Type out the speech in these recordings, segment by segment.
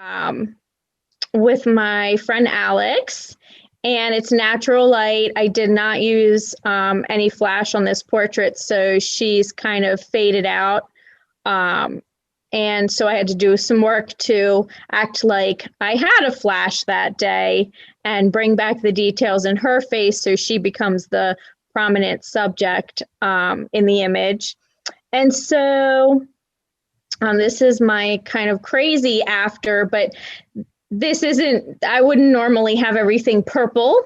um, with my friend Alex, and it's natural light. I did not use any flash on this portrait, so she's kind of faded out. And so I had to do some work to act like I had a flash that day and bring back the details in her face so she becomes the prominent subject in the image. And so this is my kind of crazy after, but this isn't, I wouldn't normally have everything purple,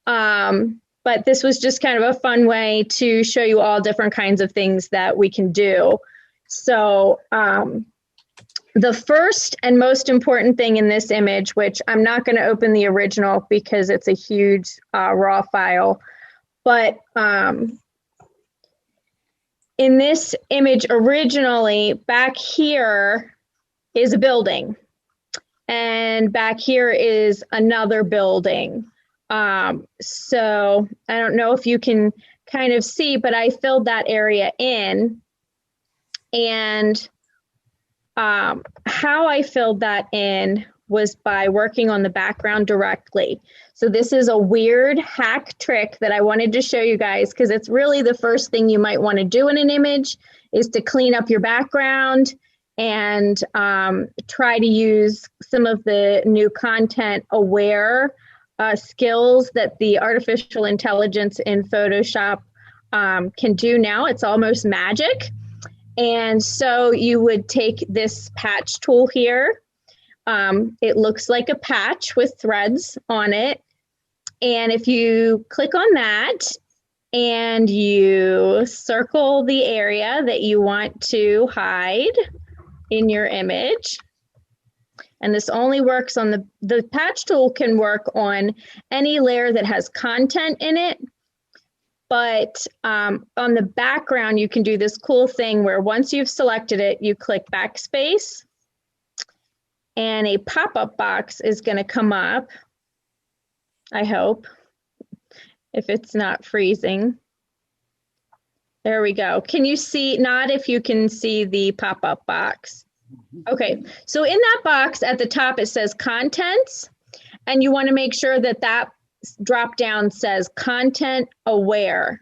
but this was just kind of a fun way to show you all different kinds of things that we can do. So the first and most important thing in this image, which I'm not going to open the original because it's a huge raw file, but in this image originally, back here is a building. And back here is another building. So I don't know if you can kind of see, but I filled that area in. And how I filled that in was by working on the background directly. So this is a weird hack trick that I wanted to show you guys because it's really the first thing you might want to do in an image is to clean up your background and try to use some of the new content aware skills that the artificial intelligence in Photoshop can do now. It's almost magic. And so you would take this patch tool here. It looks like a patch with threads on it. And if you click on that and you circle the area that you want to hide in your image, and this only works on the patch tool can work on any layer that has content in it. But on the background, you can do this cool thing where once you've selected it, you click backspace and a pop-up box is going to come up. I hope, if it's not freezing. There we go. Can you see, not if you can see the pop-up box. Okay, so in that box at the top, it says contents, and you want to make sure that that drop down says content aware.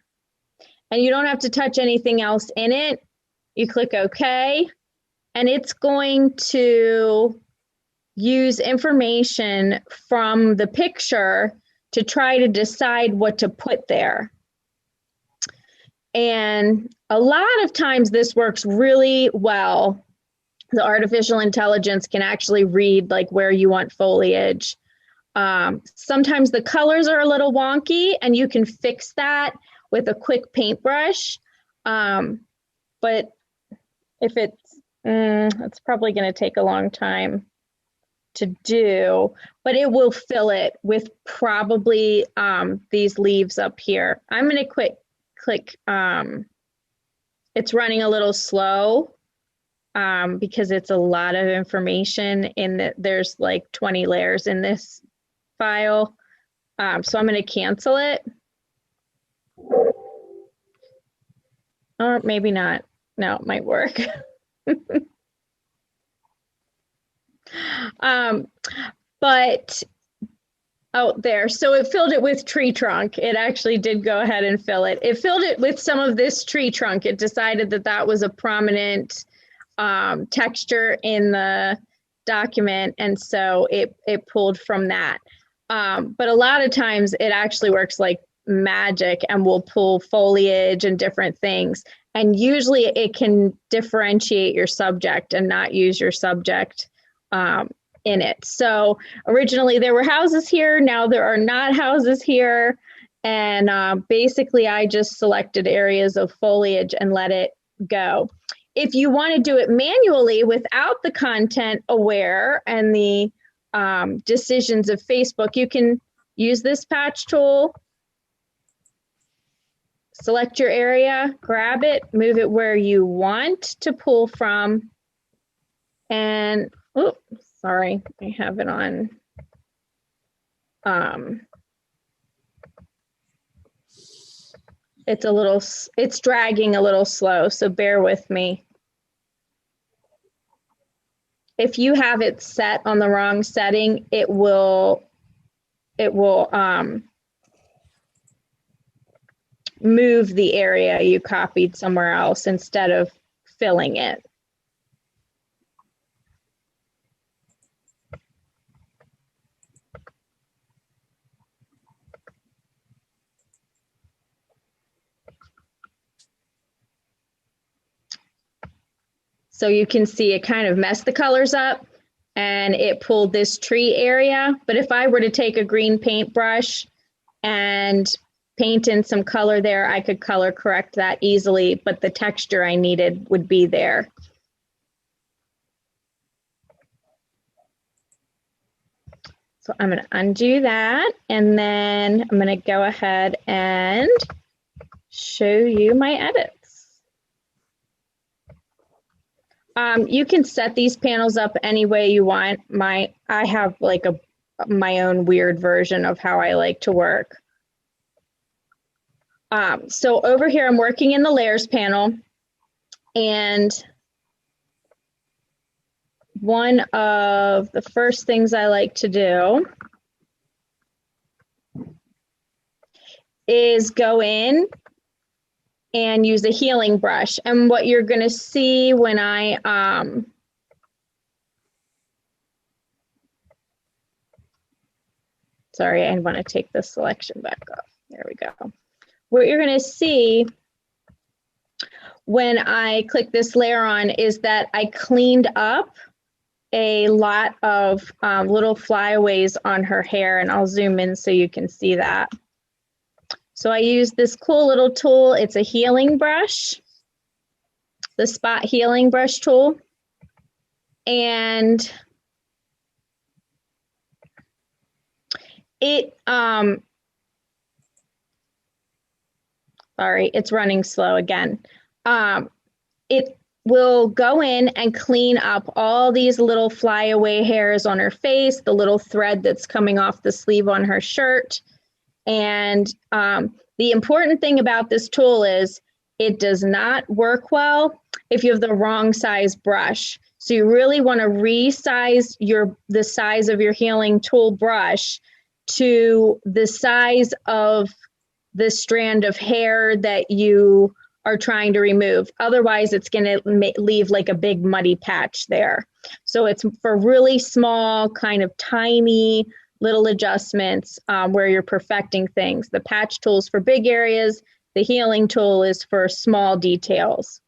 And you don't have to touch anything else in it. You click OK, and it's going to use information from the picture to try to decide what to put there. And a lot of times this works really well. The artificial intelligence can actually read like where you want foliage. Sometimes the colors are a little wonky and you can fix that with a quick paintbrush. But if it's probably going to take a long time to do, but it will fill it with probably these leaves up here. I'm going to click, it's running a little slow because it's a lot of information in that. There's like 20 layers in this file. So I'm going to cancel it. Or maybe not. No, it might work. But oh, there. So it filled it with tree trunk. It actually did go ahead and fill it. It filled it with some of this tree trunk. It decided that that was a prominent texture in the document. And so it pulled from that. But a lot of times it actually works like magic and will pull foliage and different things. And usually it can differentiate your subject and not use your subject in it. So originally there were houses here. Now there are not houses here. And basically I just selected areas of foliage and let it go. If you want to do it manually without the content aware and the decisions of Facebook, you can use this patch tool, select your area, grab it, move it where you want to pull from, and oh, sorry, I have it on. It's dragging a little slow, so bear with me. if you have it set on the wrong setting, it will move the area you copied somewhere else instead of filling it. So you can see it kind of messed the colors up and it pulled this tree area. But if I were to take a green paintbrush and paint in some color there, I could color correct that easily, but the texture I needed would be there. So I'm going to undo that, and then I'm going to go ahead and show you my edits. You can set these panels up any way you want. I have like my own weird version of how I like to work. So over here, I'm working in the layers panel, and one of the first things I like to do is go in and use a healing brush. And what you're going to see when I sorry, I want to take this selection back off. There we go. What you're going to see when I click this layer on is that I cleaned up a lot of little flyaways on her hair, and I'll zoom in so you can see that. So I use this cool little tool. It's a healing brush, the spot healing brush tool. And it, sorry, it's running slow again. It will go in and clean up all these little flyaway hairs on her face, the little thread that's coming off the sleeve on her shirt. And the important thing about this tool is it does not work well if you have the wrong size brush. So you really want to resize the size of your healing tool brush to the size of the strand of hair that you are trying to remove. Otherwise, it's going to leave like a big muddy patch there. So it's for really small, kind of tiny little adjustments where you're perfecting things. The patch tool is for big areas. The healing tool is for small details.